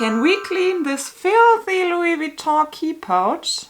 can we clean this filthy Louis Vuitton key pouch?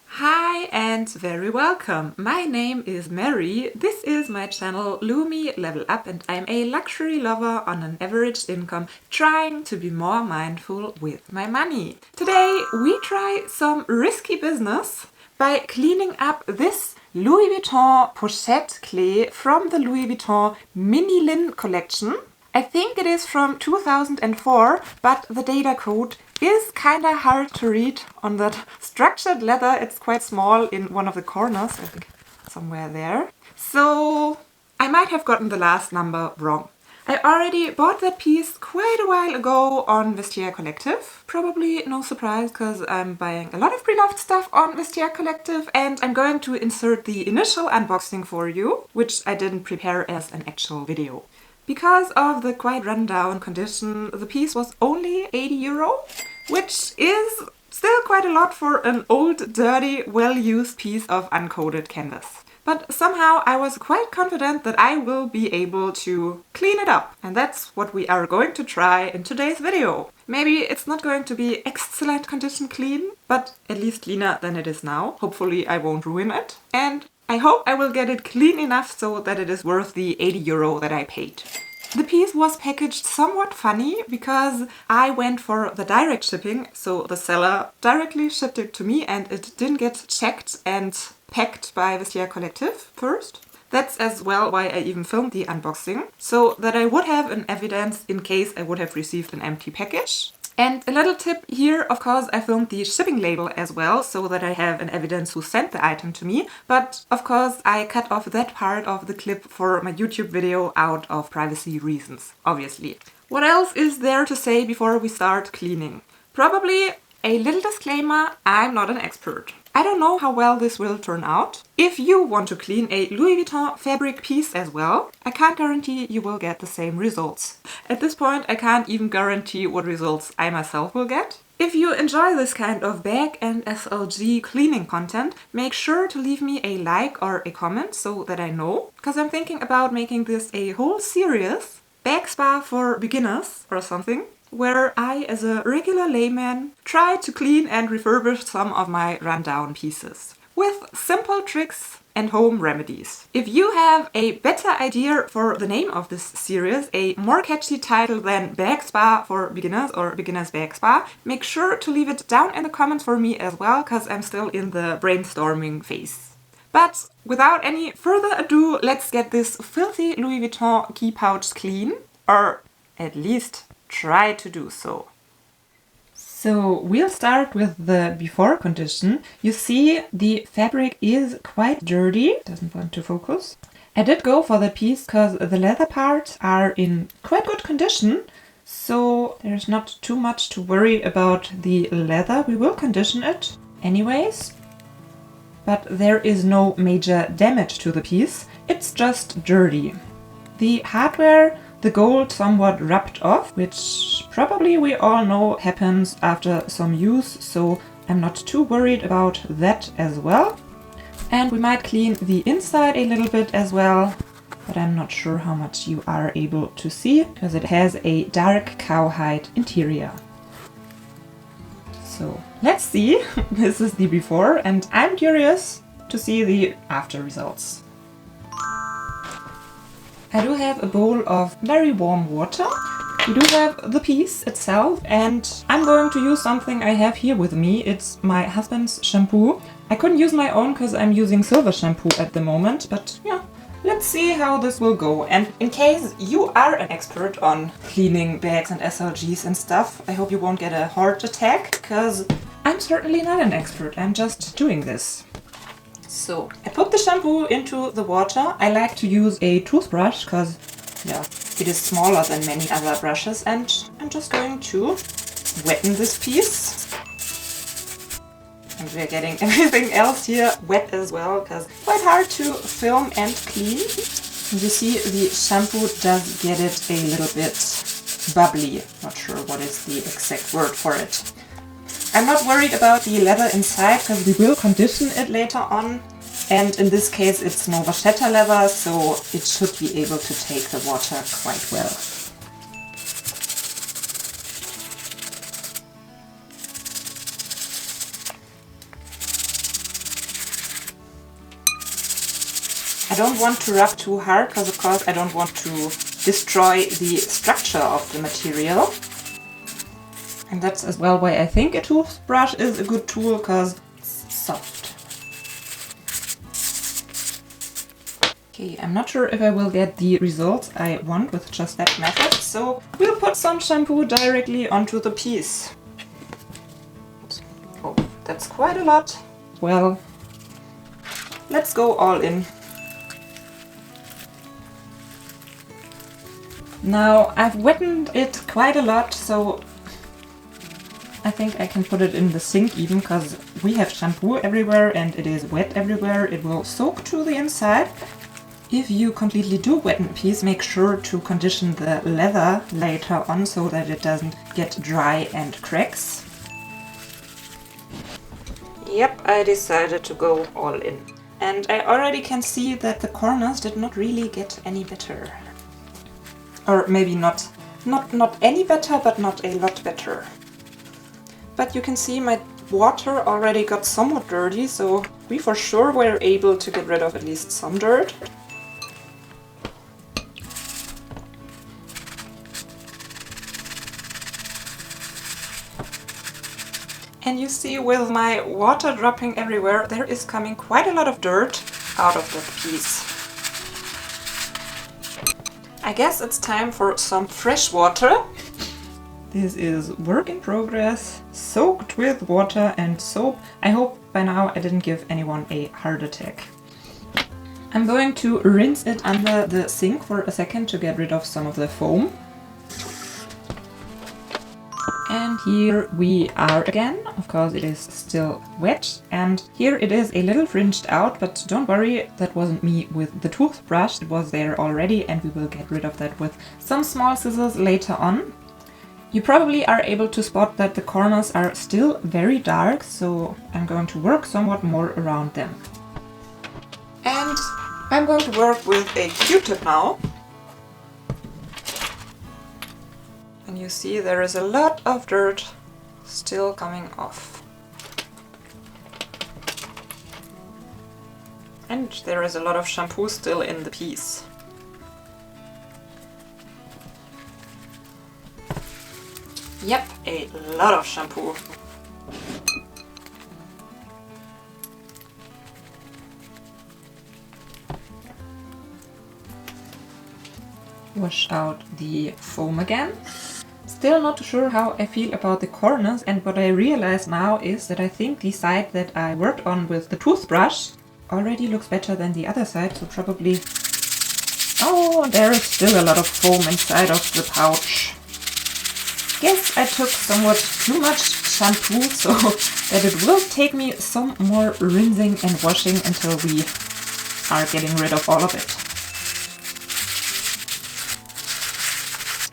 Hi and very welcome. My name is Mary. This is my channel Lumi Level Up and I'm a luxury lover on an average income trying to be more mindful with my money. Today we try some risky business by cleaning up this Louis Vuitton pochette cles from the Louis Vuitton Mini Lin collection. I think it is from 2004, but the data code is kinda hard to read on that structured leather. It's quite small in one of the corners, I think somewhere there. So I might have gotten the last number wrong. I already bought that piece quite a while ago on Vestiaire Collective. Probably no surprise because I'm buying a lot of pre-loved stuff on Vestiaire Collective and I'm going to insert the initial unboxing for you, which I didn't prepare as an actual video. Because of the quite rundown condition, the piece was only €80, which is still quite a lot for an old, dirty, well-used piece of uncoated canvas. But somehow I was quite confident that I will be able to clean it up. And that's what we are going to try in today's video. Maybe it's not going to be excellent condition clean, but at least cleaner than it is now. Hopefully I won't ruin it. And I hope I will get it clean enough so that it is worth the €80 that I paid. The piece was packaged somewhat funny because I went for the direct shipping, so the seller directly shipped it to me and it didn't get checked and packed by Vestiaire Collective first. That's as well why I even filmed the unboxing, so that I would have an evidence in case I would have received an empty package. And a little tip here, of course, I filmed the shipping label as well, so that I have an evidence who sent the item to me. But of course, I cut off that part of the clip for my YouTube video out of privacy reasons, obviously. What else is there to say before we start cleaning? Probably a little disclaimer, I'm not an expert. I don't know how well this will turn out. If you want to clean a Louis Vuitton fabric piece as well, I can't guarantee you will get the same results. At this point, I can't even guarantee what results I myself will get. If you enjoy this kind of bag and SLG cleaning content, make sure to leave me a like or a comment so that I know, because I'm thinking about making this a whole series, bag spa for beginners or something, where I, as a regular layman, try to clean and refurbish some of my rundown pieces with simple tricks and home remedies. If you have a better idea for the name of this series, a more catchy title than Bag Spa for Beginners or Beginners Bag Spa, make sure to leave it down in the comments for me as well, because I'm still in the brainstorming phase. But without any further ado, let's get this filthy Louis Vuitton key pouch clean, or at least try to do so. So we'll start with the before condition. You see the fabric is quite dirty, doesn't want to focus. I did go for the piece because the leather parts are in quite good condition, so there's not too much to worry about the leather. We will condition it anyways, but there is no major damage to the piece. It's just dirty. The hardware, the gold somewhat rubbed off, which probably we all know happens after some use, so I'm not too worried about that as well. And we might clean the inside a little bit as well, but I'm not sure how much you are able to see, because it has a dark cowhide interior. So let's see. This is the before, and I'm curious to see the after results. I do have a bowl of very warm water. We do have the piece itself, and I'm going to use something I have here with me. It's my husband's shampoo. I couldn't use my own because I'm using silver shampoo at the moment, but yeah, let's see how this will go. And in case you are an expert on cleaning bags and SLGs and stuff, I hope you won't get a heart attack, because I'm certainly not an expert. I'm just doing this. So I put the shampoo into the water. I like to use a toothbrush because, yeah, it is smaller than many other brushes, and I'm just going to wetten this piece. And we're getting everything else here wet as well, because it's quite hard to film and clean. And you see the shampoo does get it a little bit bubbly. Not sure what is the exact word for it. I'm not worried about the leather inside because we will condition it later on. And in this case it's no vachetta leather, so it should be able to take the water quite well. I don't want to rub too hard because of course I don't want to destroy the structure of the material. And that's as well why I think a toothbrush is a good tool, because it's soft. Okay, I'm not sure if I will get the results I want with just that method, so we'll put some shampoo directly onto the piece. Oh, that's quite a lot. Well, let's go all in. Now, I've wetted it quite a lot, so I think I can put it in the sink even, because we have shampoo everywhere and it is wet everywhere. It will soak to the inside. If you completely do wetten a piece, make sure to condition the leather later on so that it doesn't get dry and cracks. Yep, I decided to go all in. And I already can see that the corners did not really get any better. Or maybe not any better, but not a lot better. But you can see my water already got somewhat dirty, so we for sure were able to get rid of at least some dirt. And you see, with my water dropping everywhere, there is coming quite a lot of dirt out of that piece. I guess it's time for some fresh water. This is work in progress, soaked with water and soap. I hope by now I didn't give anyone a heart attack. I'm going to rinse it under the sink for a second to get rid of some of the foam. And here we are again. Of course it is still wet, and here it is a little fringed out, but don't worry, that wasn't me with the toothbrush. It was there already, and we will get rid of that with some small scissors later on. You probably are able to spot that the corners are still very dark, so I'm going to work somewhat more around them. And I'm going to work with a Q-tip now. And you see there is a lot of dirt still coming off. And there is a lot of shampoo still in the piece. Yep, a lot of shampoo. Wash out the foam again. Still not sure how I feel about the corners, and what I realize now is that I think the side that I worked on with the toothbrush already looks better than the other side, so probably... Oh, there is still a lot of foam inside of the pouch. Guess I took somewhat too much shampoo, so that it will take me some more rinsing and washing until we are getting rid of all of it.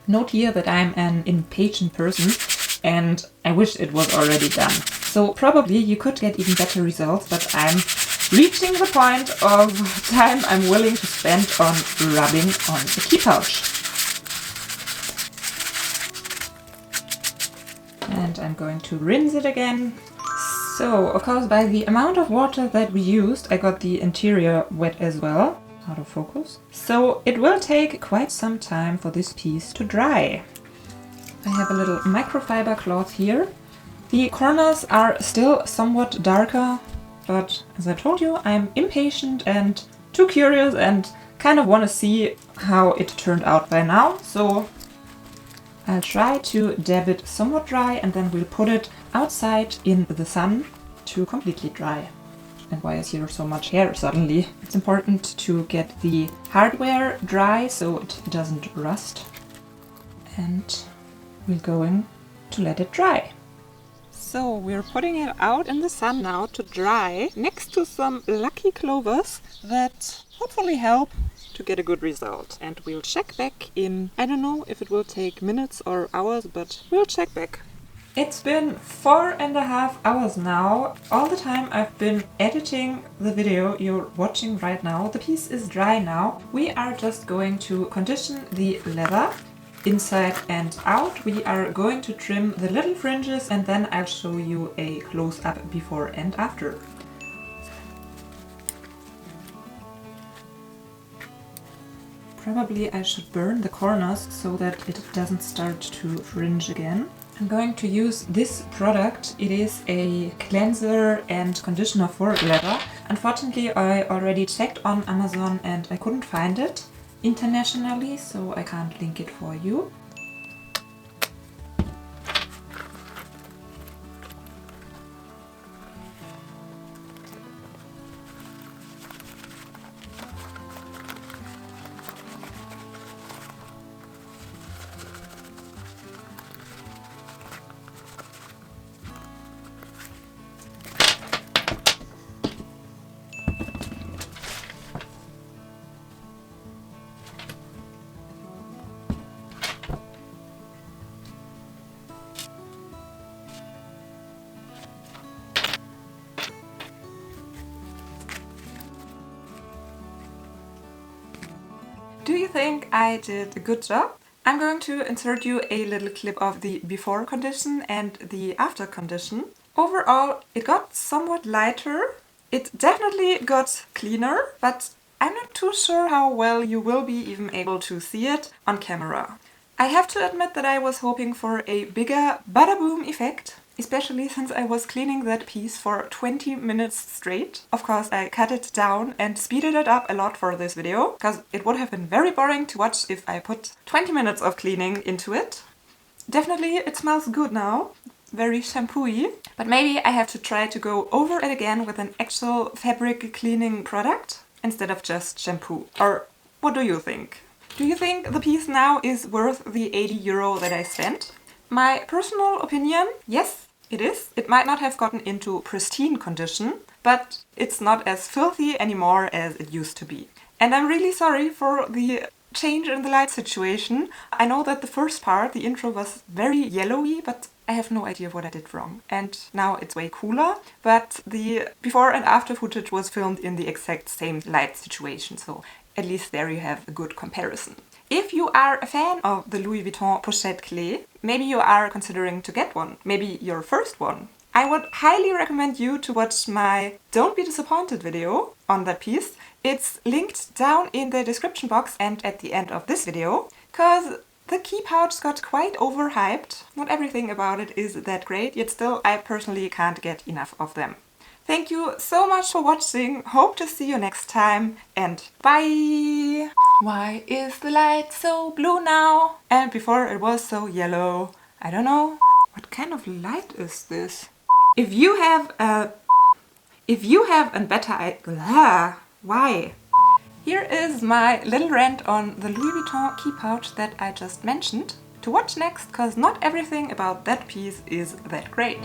Note here that I'm an impatient person and I wish it was already done. So probably you could get even better results, but I'm reaching the point of time I'm willing to spend on rubbing on the key pouch. And I'm going to rinse it again. So, of course, by the amount of water that we used, I got the interior wet as well. Out of focus. So it will take quite some time for this piece to dry. I have a little microfiber cloth here. The corners are still somewhat darker, but as I told you, I'm impatient and too curious and kind of want to see how it turned out by now. So I'll try to dab it somewhat dry, and then we'll put it outside in the sun to completely dry. And why is here so much hair suddenly? It's important to get the hardware dry so it doesn't rust. And we're going to let it dry. So we're putting it out in the sun now to dry next to some lucky clovers that hopefully help to get a good result. And we'll check back in, I don't know if it will take minutes or hours, but we'll check back. It's been 4.5 hours now. All the time I've been editing the video you're watching right now. The piece is dry now. We are just going to condition the leather inside and out. We are going to trim the little fringes and then I'll show you a close-up before and after. Probably I should burn the corners so that it doesn't start to fringe again. I'm going to use this product. It is a cleanser and conditioner for leather. Unfortunately, I already checked on Amazon and I couldn't find it internationally, so I can't link it for you. Do you think I did a good job? I'm going to insert you a little clip of the before condition and the after condition. Overall, it got somewhat lighter. It definitely got cleaner, but I'm not too sure how well you will be even able to see it on camera. I have to admit that I was hoping for a bigger bada boom effect, especially since I was cleaning that piece for 20 minutes straight. Of course, I cut it down and speeded it up a lot for this video, because it would have been very boring to watch if I put 20 minutes of cleaning into it. Definitely it smells good now, very shampoo-y, but maybe I have to try to go over it again with an actual fabric cleaning product instead of just shampoo. Or what do you think? Do you think the piece now is worth the 80 euro that I spent? My personal opinion, yes, it is. It might not have gotten into pristine condition, but it's not as filthy anymore as it used to be. And I'm really sorry for the change in the light situation. I know that the first part, the intro, was very yellowy, but I have no idea what I did wrong. And now it's way cooler, but the before and after footage was filmed in the exact same light situation, so at least there you have a good comparison. If you are a fan of the Louis Vuitton pochette cles, maybe you are considering to get one, maybe your first one, I would highly recommend you to watch my Don't Be Disappointed video on that piece. It's linked down in the description box and at the end of this video, because the key pouch got quite overhyped. Not everything about it is that great, yet still I personally can't get enough of them. Thank you so much for watching, hope to see you next time, and bye! Why is the light so blue now? And before it was so yellow. I don't know. What kind of light is this? If you have a better idea, why? Here is my little rant on the Louis Vuitton key pouch that I just mentioned. To watch next, cause not everything about that piece is that great.